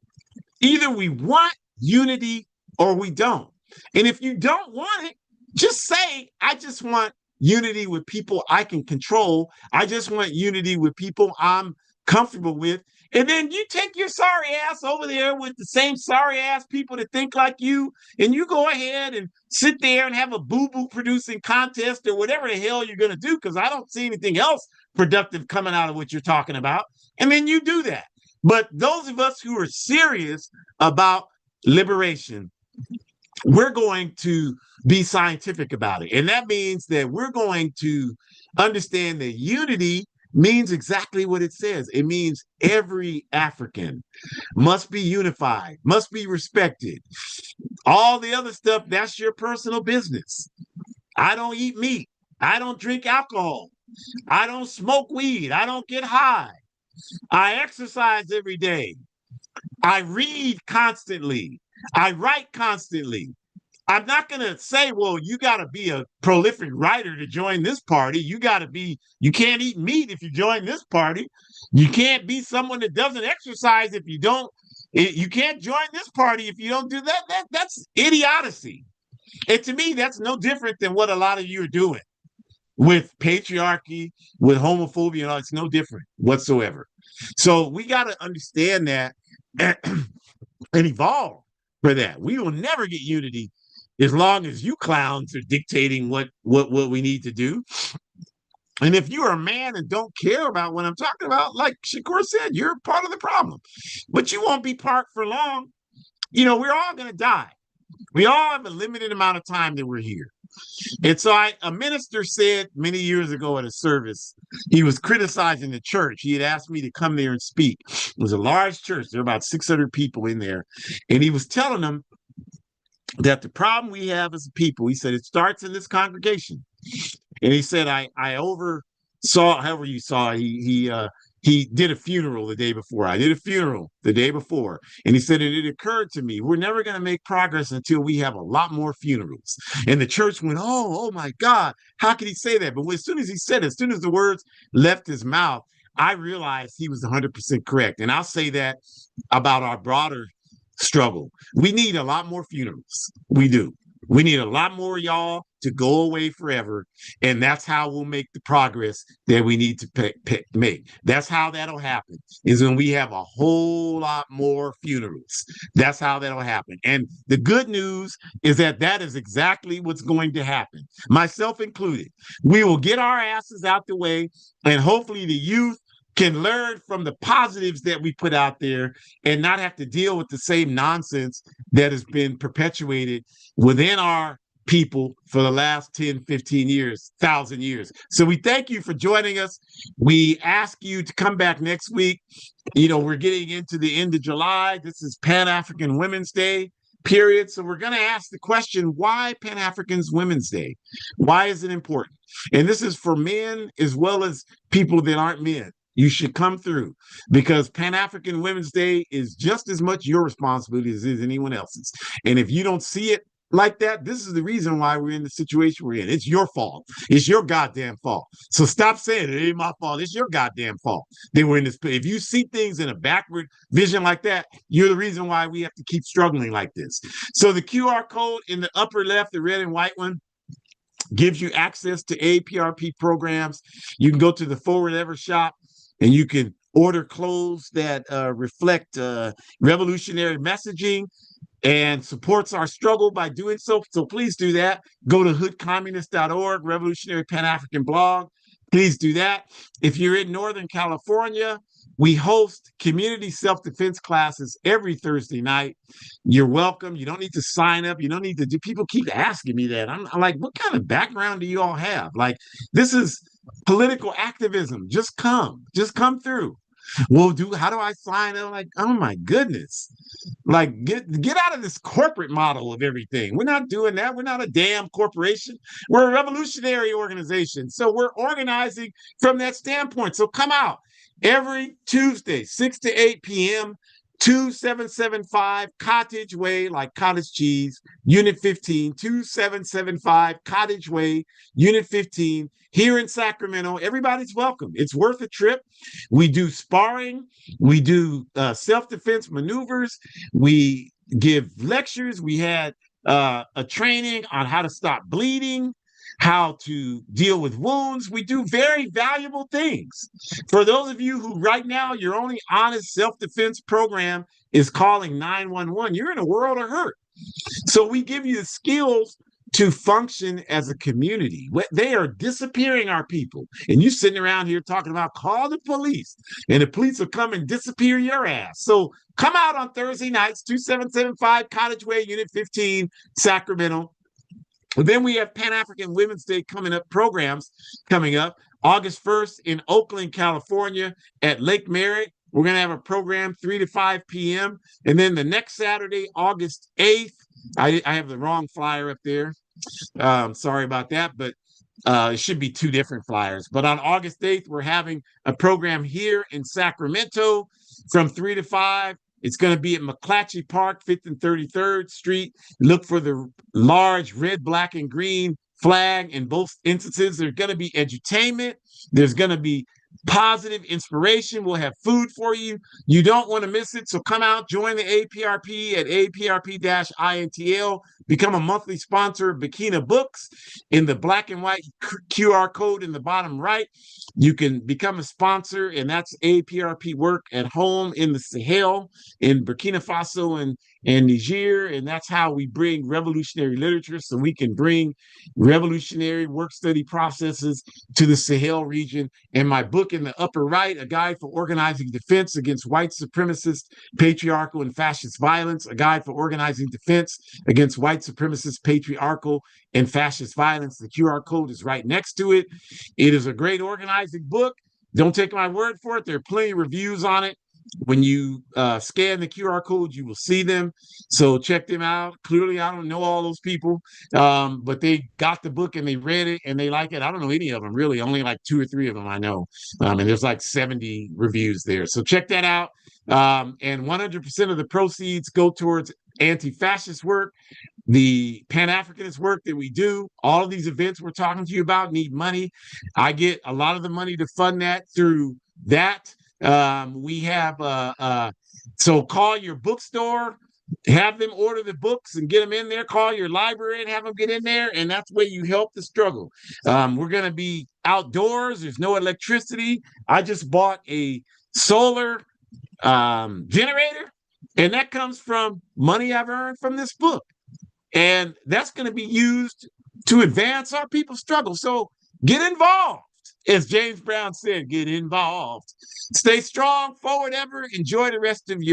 Either we want unity or we don't. And if you don't want it, just say, I just want unity with people I can control. I just want unity with people I'm comfortable with. And then you take your sorry ass over there with the same sorry ass people that think like you, and you go ahead and sit there and have a boo-boo producing contest or whatever the hell you're going to do, because I don't see anything else productive coming out of what you're talking about. And then you do that. But those of us who are serious about liberation, we're going to be scientific about it. And that means that we're going to understand that unity means exactly what it says. It means every African must be unified, must be respected. All the other stuff, that's your personal business. I don't eat meat. I don't drink alcohol. I don't smoke weed. I don't get high. I exercise every day. I read constantly. I write constantly. I'm not going to say, well, you got to be a prolific writer to join this party. You can't eat meat if you join this party. You can't be someone that doesn't exercise if you don't, you can't join this party if you don't do that. That's idiocy. And to me, that's no different than what a lot of you are doing with patriarchy, with homophobia, and all. It's no different whatsoever. So we got to understand that and, and evolve for that. We will never get unity as long as you clowns are dictating what we need to do. And if you're a man and don't care about what I'm talking about, like Shakur said, you're part of the problem. But you won't be part for long. You know, we're all going to die. We all have a limited amount of time that we're here. And so a minister said many years ago at a service, he was criticizing the church. He had asked me to come there and speak. It was a large church. There were about 600 people in there. And he was telling them that the problem we have as a people, he said, it starts in this congregation. And he said, I oversaw, however you saw, he did a funeral the day before. I did a funeral the day before. And he said, and it occurred to me, we're never going to make progress until we have a lot more funerals. And the church went, oh my God, how could he say that? But as soon as he said it, as soon as the words left his mouth, I realized he was 100% correct. And I'll say that about our broader struggle. We need a lot more funerals. We do. We need a lot more y'all to go away forever. And that's how we'll make the progress that we need to make. That's how that'll happen, is when we have a whole lot more funerals. That's how that'll happen. And the good news is that is exactly what's going to happen, myself included. We will get our asses out the way, and hopefully the youth can learn from the positives that we put out there and not have to deal with the same nonsense that has been perpetuated within our people for the last 10, 15 years, 1,000 years. So we thank you for joining us. We ask you to come back next week. You know, we're getting into the end of July. This is Pan-African Women's Day. Period. So we're going to ask the question, why Pan-African's Women's Day? Why is it important? And this is for men as well as people that aren't men. You should come through, because Pan-African Women's Day is just as much your responsibility as it is anyone else's. And if you don't see it like that, this is the reason why we're in the situation we're in. It's your fault. It's your goddamn fault. So stop saying it ain't my fault. It's your goddamn fault that we're in this. If you see things in a backward vision like that, you're the reason why we have to keep struggling like this. So the QR code in the upper left, the red and white one, gives you access to APRP programs. You can go to the Forward Ever shop and you can order clothes that reflect revolutionary messaging and supports our struggle by doing so. So please do that. Go to hoodcommunist.org, Revolutionary Pan-African blog. Please do that. If you're in Northern California, we host community self-defense classes every Thursday night. You're welcome. You don't need to sign up. You don't need to do. People keep asking me that. I'm like, what kind of background do you all have? Like, this is political activism. Just come through. Well, how do I sign up? Like, oh my goodness. Like, get out of this corporate model of everything. We're not doing that. We're not a damn corporation. We're a revolutionary organization. So we're organizing from that standpoint. So come out every Tuesday, 6 to 8 p.m., 2775 Cottage Way, like cottage cheese, Unit 15, 2775 Cottage Way, Unit 15, here in Sacramento. Everybody's welcome. It's worth a trip. We do sparring. We do self-defense maneuvers. We give lectures. We had a training on how to stop bleeding, how to deal with wounds. We do very valuable things. For those of you who right now, your only honest self-defense program is calling 911, you're in a world of hurt. So we give you the skills to function as a community. They are disappearing our people. And you sitting around here talking about call the police, and the police will come and disappear your ass. So come out on Thursday nights, 2775 Cottage Way, Unit 15, Sacramento. Then we have Pan-African Women's Day coming up, programs coming up. August 1st in Oakland, California at Lake Merritt. We're going to have a program 3 to 5 p.m. And then the next Saturday, August 8th, I have the wrong flyer up there. Sorry about that, but it should be two different flyers. But on August 8th, we're having a program here in Sacramento from 3 to 5. It's going to be at McClatchy Park, 5th and 33rd Street. Look for the large red, black, and green flag in both instances. There's going to be edutainment. There's going to be positive inspiration. We'll have food for you. You don't want to miss it. So come out, join the APRP at APRP-INTL, become a monthly sponsor of Bikina Books. In the black and white QR code in the bottom right, you can become a sponsor, and that's APRP work at home in the Sahel, in Burkina Faso and Niger. And that's how we bring revolutionary literature, so we can bring revolutionary work study processes to the Sahel region. And my book in the upper right, A Guide for Organizing Defense Against White Supremacist, Patriarchal, and Fascist Violence, A Guide for Organizing Defense Against White Supremacist, Patriarchal, and Fascist Violence. The QR code is right next to it. It is a great organizing book. Don't take my word for it. There are plenty of reviews on it. When you scan the QR code, you will see them. So check them out. Clearly, I don't know all those people, but they got the book and they read it and they like it. I don't know any of them, really. Only like two or three of them I know. And there's like 70 reviews there. So check that out. And 100% of the proceeds go towards anti-fascist work, the Pan-Africanist work that we do. All of these events we're talking to you about need money. I get a lot of the money to fund that through that. We have so call your bookstore, have them order the books and get them in there. Call your library and have them get in there, and that's where you help the struggle. We're going to be outdoors. There's no electricity. I just bought a solar generator, and that comes from money I've earned from this book. And that's going to be used to advance our people's struggle. So get involved. As James Brown said, get involved. Stay strong, forward ever. Enjoy the rest of your